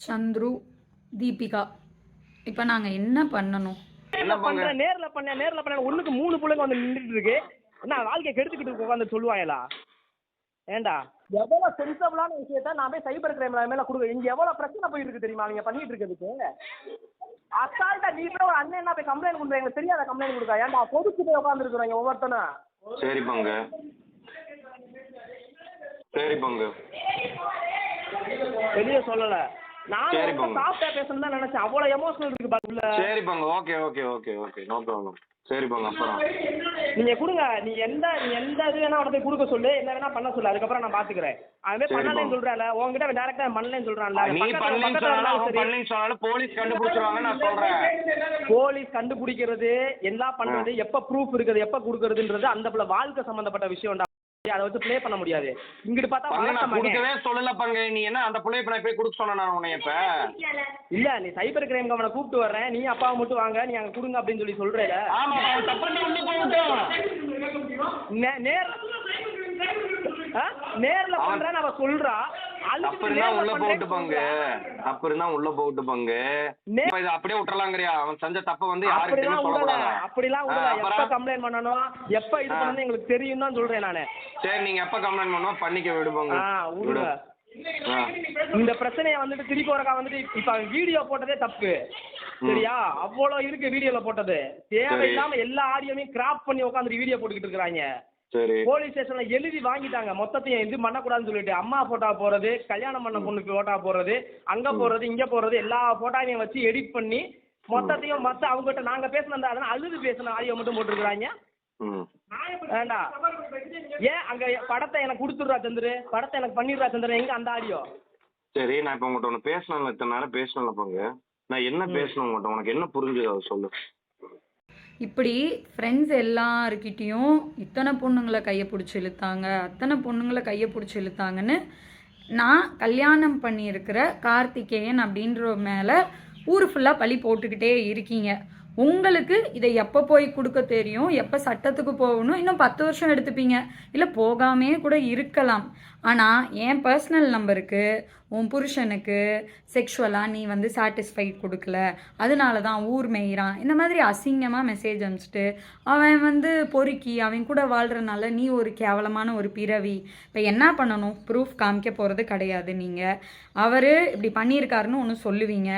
சந்துரு, தீபிகா. இப்போ நாங்க என்ன பண்ணணும்? என்ன பண்ற? நேர்ல பண்ண ஒண்ணுக்கு 3 புள்ளைங்க வந்து நின்றுட்டு இருக்கு. என்ன வாழ்க்கையை கெடுத்துக்கிட்டு உட்காந்து சொல்லுவாங்களா? ஏண்டா எவ்வளவு சென்சிபிளான விஷயத்த நான் போய் சைபர் கிரைம்ல மேல கொடுக்க இங்க எவ்வளவு பிரச்சனை போயிட்டு இருக்கு தெரியுமா? நீங்க பண்ணிட்டு இருக்கிறதுக்கு அசால்ட்டா நீ போய் ஒரு அண்ணன் என்ன போய் கம்ப்ளைண்ட் கொடுக்குறீங்க? தெரியாத கம்ப்ளைண்ட் கொடுக்க ஏன்டா பொதுக்கு போய் உட்காந்து இருக்கிறாங்க ஒவ்வொருத்தனும். சரி பங்கு வெளியே சொல்லல. நான் சாஃப்டா பேசணும் தான் நினைச்சேன். அவ்வளவு எமோஷனல் இருக்கு பாருங்க. சரி பங்கு ஓகே நோ ப்ராப்ளம். சரி பங்கு அப்புறம் நீங்க கொடுங்க. நீ எந்த இது வேணா அவனை போய் கொடுக்க சொல்லு, என்ன வேணா பண்ண சொல்லு, அதுக்கப்புறம் நான் பாத்துக்கிறேன். அவன் பண்ணலன்னு சொல்றான்ல, உங்ககிட்ட அவன் டைரக்டா பண்ணலன்னு சொல்றான்ல. நீ பண்ணலன்னு சொன்னாலும் போலீஸ் கண்டுபிடிச்சிருவாங்க நான் சொல்றேன். போலீஸ் கண்டுபிடிக்கிறது எல்லாம் பண்றது எப்ப ப்ரூஃப் இருக்குது எப்ப கொடுக்கறதுன்றது அந்த வாழ்க்கை சம்பந்தப்பட்ட விஷயம். அதை வச்சு ப்ளே பண்ண முடியாது. இங்கிட்டு பார்த்தா கொடுக்கவே சொல்லல பங்கு. நீ என்ன அந்த புள்ளைய போய் கொடுக்க சொன்ன நான் உன்னை இப்ப இல்ல நீ சைபர் கிரைம் கவனை கூப்பிட்டு வர்றேன், நீ அப்பாவை மட்டும் வாங்க, நீ அங்க கொடுங்க அப்படின்னு சொல்லி சொல்றேல. நேர்ல பண்றேன் அவ சொல்றா. உள்ள போட்டு பங்கு அப்படியே விட்டுறலாங்கறியா? அவன் செஞ்ச தப்ப வந்து அப்படிலாம் எப்ப கம்ப்ளைண்ட் பண்ணணும் எப்ப இது பண்ணணும் எங்களுக்கு தெரியும் தான் சொல்றேன் நானு. சரி நீங்க எப்ப கம்ப்ளைண்ட் பண்ணணும் பண்ணிக்க விடுவாங்க. இந்த பிரச்சனைய வந்துட்டு திருப்பி ஒருக்கா வந்துட்டு இப்ப வீடியோ போட்டதே தப்பு சரியா? அவ்வளவு இருக்கு வீடியோல போட்டது. தேவையில்லாம எல்லா ஆடியோவையும் கிராப் பண்ணி உட்காந்துட்டு வீடியோ போட்டுக்கிட்டு இருக்காங்க. போலீஸ் ஸ்டேஷன்ல எழுதி வாங்கிட்டாங்க மொத்தத்தையும். இது பண்ணக்கூடாதுன்னு சொல்லிட்டு அம்மா போட்டோ போறது, கல்யாணம் பண்ண பொண்ணுக்கு போட்டோ போறது, அங்க போறது இங்க போறது எல்லா போட்டோவையும் வச்சு எடிட் பண்ணி மொத்தத்தையும் அவங்ககிட்ட நாங்க பேசினா அதெல்லாம் அழுது பேசின ஆடியோ மட்டும் போட்டுருக்காங்க. வேண்டா ஏன் அங்க படத்தை எனக்கு கொடுத்துடுறா சந்திரு, படத்தை எனக்கு பண்ணிடுறா சந்திரன், எங்க அந்த ஆடியோ? சரி நான் இப்ப உங்கள்கிட்ட ஒன்று பேசணும். இத்தனை நேரம் பேசணும் பங்கு. நான் என்ன பேசணும் உங்கள்கிட்ட? உனக்கு என்ன புரிஞ்சுது அதை சொல்லு. இப்படி ஃப்ரெண்ட்ஸ் எல்லாருக்கிட்டேயும் இத்தனை பொண்ணுங்களை கையை பிடிச்சி இழுத்தாங்க, அத்தனை பொண்ணுங்களை கையை பிடிச்சி இழுத்தாங்கன்னு நான் கல்யாணம் பண்ணியிருக்கிற கார்த்திகேயன் அப்படின்ற மேலே ஊர் ஃபுல்லாக பழி போட்டுக்கிட்டே இருக்கீங்க. உங்களுக்கு இதை எப்போ போய் கொடுக்க தெரியும், எப்போ சட்டத்துக்கு போகணும், இன்னும் 10 வருஷம் எடுத்துப்பீங்க, இல்லை போகாமே கூட இருக்கலாம். ஆனால் என் பர்சனல் நம்பருக்கு உன் புருஷனுக்கு செக்ஷுவலாக நீ வந்து சாட்டிஸ்ஃபைட் கொடுக்கல, அதனால தான் ஊர் மேயிறான், இந்த மாதிரி அசிங்கமாக மெசேஜ் அனுப்பிச்சிட்டு அவன் வந்து பொறுக்கி அவன் கூட வாழ்கிறனால நீ ஒரு கேவலமான ஒரு பிறவி. இப்போ என்ன பண்ணணும்? ப்ரூஃப் காமிக்க போகிறது கிடையாது. நீங்கள் அவர் இப்படி பண்ணியிருக்காருன்னு ஒன்று சொல்லுவீங்க.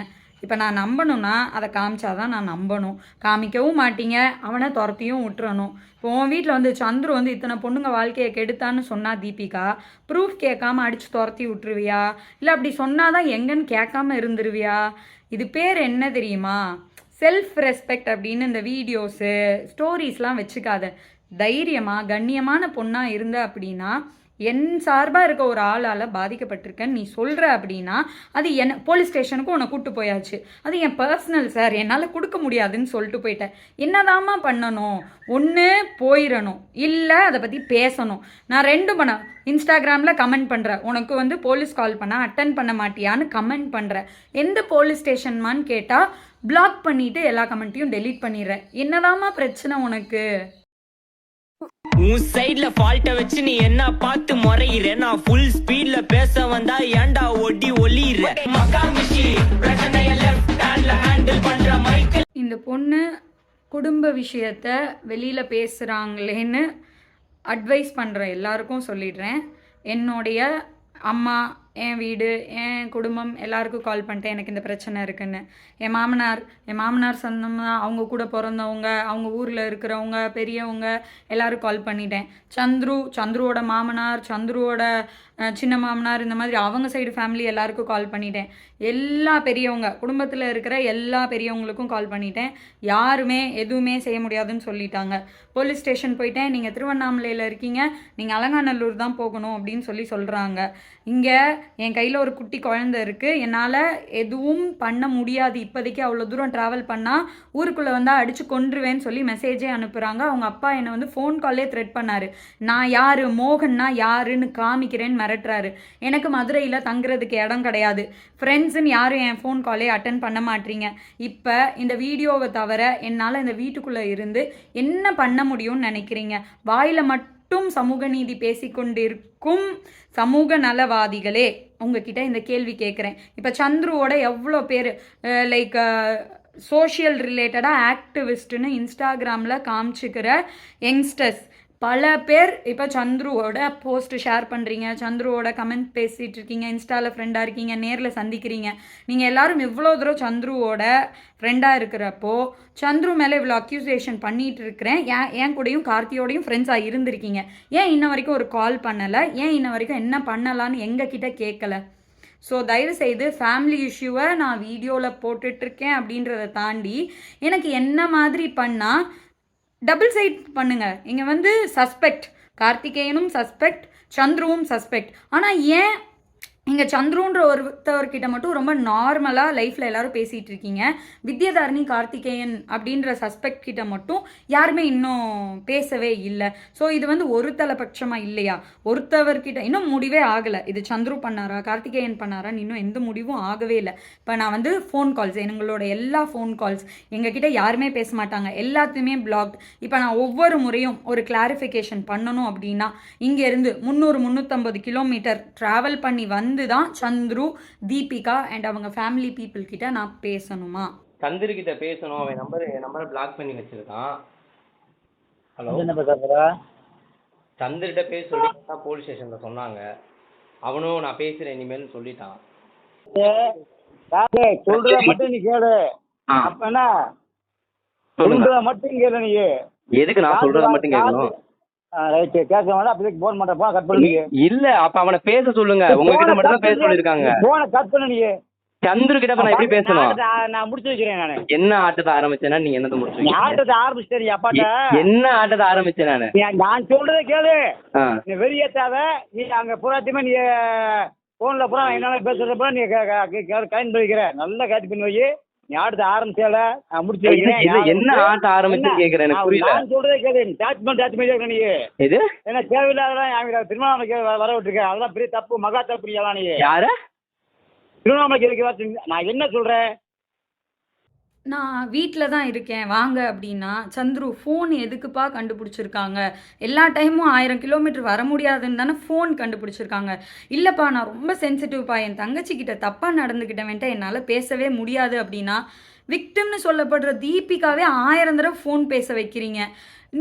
இப்போ நான் நம்பணும்னா அதை காமிச்சாதான் நான் நம்பணும். காமிக்கவும் மாட்டீங்க, அவனை துரத்தியும் விட்டுறணும். இப்போ உன் வீட்டில் வந்து சந்துரு வந்து இத்தனை பொண்ணுங்க வாழ்க்கையை கெடுத்தான்னு சொன்னா தீபிகா, ப்ரூஃப் கேட்காம அடித்து துரத்தி விட்டுருவியா? இல்லை அப்படி சொன்னாதான் எங்கன்னு கேட்காம இருந்துருவியா? இது பேர் என்ன தெரியுமா? செல்ஃப் ரெஸ்பெக்ட் அப்படின்னு இந்த வீடியோஸு ஸ்டோரிஸ்லாம் வச்சுக்காத. தைரியமாக கண்ணியமான பொண்ணாக இருந்த அப்படின்னா என் சார்பாக இருக்க ஒரு ஆளால் பாதிக்கப்பட்டிருக்கேன்னு நீ சொல்கிற அப்படின்னா அது என்ன போலீஸ் ஸ்டேஷனுக்கும் உன்னை கூப்பிட்டு போயாச்சு. அது என் பர்சனல் சார், என்னால் கொடுக்க முடியாதுன்னு சொல்லிட்டு போயிட்டேன். என்னதாம்மா பண்ணணும்? ஒன்று போயிடணும், இல்லை அதை பற்றி பேசணும். நான் 2 பண்ண இன்ஸ்டாகிராமில் கமெண்ட் பண்ணுறேன், உனக்கு வந்து போலீஸ் கால் பண்ணால் அட்டன் பண்ண மாட்டியான்னு கமெண்ட் பண்ணுறேன். எந்த போலீஸ் ஸ்டேஷன்மான்னு கேட்டால் பிளாக் பண்ணிவிட்டு எல்லா கமெண்ட்டையும் டெலீட் பண்ணிடுறேன். என்னதாம்மா பிரச்சனை உனக்கு? உன் சைடுல ஃபால்ட்ட வச்சு நீ என்ன பார்த்து முறையிற? நான் ஃபுல் ஸ்பீட்ல பேச வந்தா ஏன்டா ஒடி ஒளியிற? இந்த பொண்ணு குடும்ப விஷயத்த வெளியில பேசுறாங்களேன்னு அட்வைஸ் பண்ற எல்லாருக்கும் சொல்லிடுறேன். என்னுடைய அம்மா, என் வீடு, என் குடும்பம் எல்லாருக்கும் கால் பண்ணிட்டேன் எனக்கு இந்த பிரச்சனை இருக்குன்னு. என் மாமனார் சொந்தம்னா அவங்க கூட பிறந்தவங்க, அவங்க ஊரில் இருக்கிறவங்க, பெரியவங்க எல்லாரும் கால் பண்ணிட்டேன். சந்துருவோட மாமனார், சந்துருவோட சின்ன மாமனார், இந்த மாதிரி அவங்க சைடு ஃபேமிலி எல்லாருக்கும் கால் பண்ணிட்டேன். எல்லா பெரியவங்க குடும்பத்தில் இருக்கிற எல்லா பெரியவங்களுக்கும் கால் பண்ணிட்டேன். யாருமே எதுவுமே செய்ய முடியாதுன்னு சொல்லிட்டாங்க. போலீஸ் ஸ்டேஷன் போயிட்டேன், நீங்கள் திருவண்ணாமலையில் இருக்கீங்க, நீங்கள் அலங்காநல்லூர் தான் போகணும் அப்படின்னு சொல்கிறாங்க. இங்கே என் கையில் ஒரு குட்டி குழந்தை இருக்குது, என்னால் எதுவும் பண்ண முடியாது இப்போதைக்கு. அவ்வளோ தூரம் ட்ராவல் பண்ணால் ஊருக்குள்ளே வந்தால் அடித்து கொன்றுவேன்னு சொல்லி மெசேஜே அனுப்புகிறாங்க. அவங்க அப்பா என்னை வந்து ஃபோன் கால்லே த்ரெட் பண்ணார். நான் யார், மோகன்னா யாருன்னு காமிக்கிறேன்னு மிரட்டுறாரு. எனக்கு மதுரையில் தங்குறதுக்கு இடம் கிடையாது, ஃப்ரெண்ட்ஸுன்னு யாரும் என் ஃபோன் காலே அட்டன் பண்ண மாட்டீங்க. இப்போ இந்த வீடியோவை தவிர என்னால் இந்த வீட்டுக்குள்ளே இருந்து என்ன பண்ண முடியும்னு நினைக்கிறீங்க? வாயில் மட்டும் மட்டும் சமூக நீதி பேசிக்கொண்டிருக்கும் சமூக நலவாதிகளே, உங்ககிட்ட இந்த கேள்வி கேட்குறேன். இப்போ சந்துருவோட எவ்வளோ பேர் லைக் சோஷியல் ரிலேட்டடாக ஆக்டிவிஸ்ட்டுன்னு இன்ஸ்டாகிராமில் காமிச்சிக்கிற யங்ஸ்டர்ஸ் பல பேர் இப்போ சந்துருவோட போஸ்ட் ஷேர் பண்ணுறீங்க, சந்துருவோட கமெண்ட் பேசிகிட்டு இருக்கீங்க, இன்ஸ்டாவில் ஃப்ரெண்டாக இருக்கீங்க, நேரில் சந்திக்கிறீங்க. நீங்கள் எல்லாரும் இவ்வளோ தூரம் சந்துருவோட ஃப்ரெண்டாக இருக்கிறப்போ சந்துரு மேலே இவ்வளோ அக்யூசேஷன் பண்ணிகிட்டு இருக்கிறேன், என் கூடயும் கார்த்தியோடையும் ஃப்ரெண்ட்ஸாக இருந்திருக்கீங்க, ஏன் இன்ன வரைக்கும் ஒரு கால் பண்ணலை, ஏன் இன்ன வரைக்கும் என்ன பண்ணலான்னு எங்ககிட்ட கேட்கல? ஸோ தயவுசெய்து ஃபேமிலி இஷ்யூவை நான் வீடியோவில் போட்டுட்ருக்கேன் அப்படின்றத தாண்டி எனக்கு என்ன மாதிரி பண்ணால் டபுள் சைட் பண்ணுங்க. இங்கே வந்து சஸ்பெக்ட், கார்த்திகேயனும் சஸ்பெக்ட், சந்துருவும் சஸ்பெக்ட். ஆனால் ஏன் இங்கே சந்துருன்ற ஒருத்தவர்கிட்ட மட்டும் ரொம்ப நார்மலாக லைஃப்பில் எல்லாரும் பேசிகிட்டு இருக்கீங்க, வித்யாதாரணி கார்த்திகேயன் அப்படின்ற சஸ்பெக்ட் கிட்ட மட்டும் யாருமே இன்னும் பேசவே இல்லை? ஸோ இது வந்து ஒரு தலைபட்சமாக இல்லையா? ஒருத்தவர்கிட்ட இன்னும் முடிவே ஆகலை, இது சந்துரு பண்ணாரா கார்த்திகேயன் பண்ணாரான்னு இன்னும் எந்த முடிவும் ஆகவே இல்லை. இப்போ நான் வந்து ஃபோன் கால்ஸ், எங்களோட எல்லா ஃபோன் கால்ஸ் எங்ககிட்ட யாருமே பேச மாட்டாங்க, எல்லாத்தையுமே பிளாக்ட். இப்போ நான் ஒவ்வொரு முறையும் ஒரு கிளாரிஃபிகேஷன் பண்ணணும் அப்படின்னா இங்கேருந்து 300-350 கிலோமீட்டர் ட்ராவல் பண்ணி வந்து தான் சந்துரு, தீபிகா அண்ட் அவங்க ஃபேமிலி பீப்புள் கிட்ட நான் பேசணுமா? சந்திரு கிட்ட பேசணும், அவன் நம்பரை பிளாக் பண்ணி வச்சிருக்கான். ஹலோ, சந்திரிட்ட பேச சொல்லி போலீஸ் ஸ்டேஷன்ல சொன்னாங்க. அவனும் நான் பேசுறேன் இனிமேல் சொல்லிட்டான். சொல்றத மட்டும் நீ கேளு. அப்பனா சொல்றத மட்டும் கேளு. நீ எதுக்கு நான் சொல்றத மட்டும் கேட்கணும்? ரைட், கேட்க வேண்டாம். அப்படி போன் பண்ற, போன கட் பண்ணு. இல்ல, அப்ப அவனை பேச சொல்லுங்க. உங்ககிட்ட மட்டும் தான் பேச சொல்லிருக்காங்க. போன கட் பண்ணு. நீ சந்துரு கிட்ட நான் எப்படி பேசணும்? நான் முடிச்சு வைக்கிறேன். நானு என்ன ஆட்டத்தை ஆரம்பிச்சேன்னா நீங்க என்னத்தை முடிச்சு? நீ ஆட்டத்தை ஆரம்பிச்சிட்டே அப்பாட்ட. என்ன ஆட்டத்தை ஆரம்பிச்சேன் நானு? நான் சொல்றதை கேளு. நீ வெளியேற்றாத. நீ அங்க புறாத்தையுமே நீ போன்ல புறா என்னால பேசுறத புறா நீ கைன் பண்ணிக்கிற. நல்லா கேட்டு பண்ணி வை. நீ ஆட்டத்தை ஆரம்பிச்சால நான் முடிச்சு வைக்கிறேன். என்ன ஆட்ட ஆரம்பிச்சு கேக்குறேன், எனக்கு புரியல. நான் சொல்றதே கேளு. டாச் பண்ணி நீ இது ஏன்னா தேவையில்லாத திருவண்ணாமலைக்கு வர விட்டுருக்க. அதெல்லாம் பெரிய தப்பு, மகா தப்பு. நீ யார திருவண்ணாமலைக்கு நான் என்ன சொல்றேன்? நான் வீட்டில் தான் இருக்கேன் வாங்க அப்படின்னா சந்துரு ஃபோன் எதுக்குப்பா கண்டுபிடிச்சிருக்காங்க? எல்லா டைமும் 1000 கிலோமீட்டர் வர முடியாதுன்னு தானே ஃபோன் கண்டுபிடிச்சிருக்காங்க. இல்லைப்பா நான் ரொம்ப சென்சிட்டிவ்ப்பா, என் தங்கச்சிக்கிட்ட தப்பாக நடந்துக்கிட்டவன்ட்ட என்னால் பேசவே முடியாது அப்படின்னா விக்டிம்னு சொல்லப்படுற தீபிகாவே 1000 தடவை ஃபோன் பேச வைக்கிறீங்க.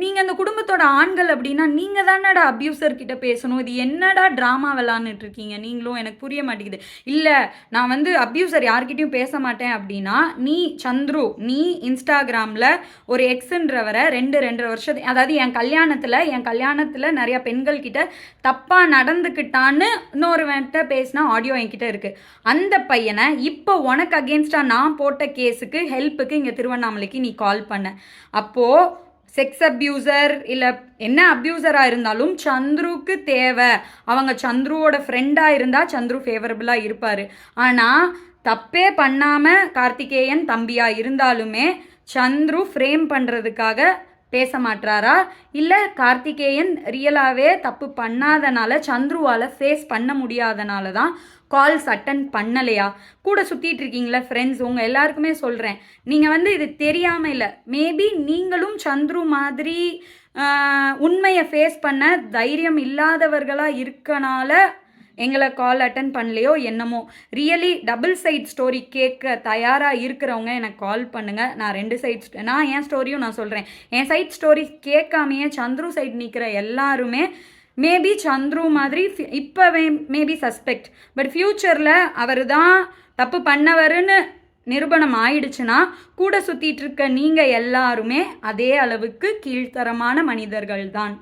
நீங்கள் அந்த குடும்பத்தோட ஆண்கள் அப்படின்னா நீங்கள் தானடா அப்யூசர் கிட்ட பேசணும். இது என்னடா ட்ராமா விளாண்டுட்டு இருக்கீங்க நீங்களும்? எனக்கு புரிய மாட்டேங்குது. இல்லை நான் வந்து அப்யூசர் யார்கிட்டையும் பேச மாட்டேன் அப்படின்னா நீ சந்துரு, நீ இன்ஸ்டாகிராமில் ஒரு எக்ஸுன்றவரை 2.5 வருஷம், அதாவது என் கல்யாணத்தில் நிறையா பெண்கள் கிட்ட தப்பாக நடந்துக்கிட்டான்னு இன்னொருவன்ட்ட பேசினா ஆடியோ என்கிட்ட இருக்குது. அந்த பையனை இப்போ உனக்கு அகேன்ஸ்டாக நான் போட்ட கேஸுக்கு ஹெல்ப்புக்கு இங்கே திருவண்ணாமலைக்கு நீ கால் பண்ண. அப்போது செக்ஸ் அப்யூசர் இல்லை என்ன அப்யூசராக இருந்தாலும் சந்துருக்கு தேவை. அவங்க சந்துருவோட ஃப்ரெண்டாக இருந்தால் சந்துரு ஃபேவரபுளாக இருப்பார். ஆனால் தப்பே பண்ணாமல் கார்த்திகேயன் தம்பியாக இருந்தாலுமே சந்துரு ஃப்ரேம் பண்ணுறதுக்காக பேச மாட்டாரா? இல்லை கார்த்திகேயன் ரியலாகவே தப்பு பண்ணாதனால சந்துருவால் ஃபேஸ் பண்ண முடியாதனால தான் கால்ஸ் அட்டன் பண்ணலையா? கூட சுற்றிட்டு இருக்கீங்களா ஃப்ரெண்ட்ஸ், உங்கள் எல்லாருக்குமே சொல்கிறேன். நீங்கள் வந்து இது தெரியாமல் இல்லை, மேபி நீங்களும் சந்துரு மாதிரி உண்மையை ஃபேஸ் பண்ண தைரியம் இல்லாதவர்களாக இருக்கனால எங்களை கால் அட்டன் பண்ணலையோ என்னமோ. ரியலி டபுள் சைட் ஸ்டோரி கேட்க தயாராக இருக்கிறவங்க எனக்கு கால் பண்ணுங்கள். நான் 2 சைட், நான் என் ஸ்டோரியும் நான் சொல்கிறேன். என் சைட் ஸ்டோரி கேட்காமையே சந்துரு சைட் நிற்கிற எல்லாருமே மேபி சந்துரு மாதிரி இப்போ மேபி சஸ்பெக்ட், பட் ஃப்யூச்சரில் அவர் தான் தப்பு பண்ணவருன்னு நிரூபணம் ஆயிடுச்சுன்னா கூட சுற்றிட்டு இருக்க நீங்கள் எல்லாருமே அதே அளவுக்கு கீழ்த்தரமான மனிதர்கள் தான்.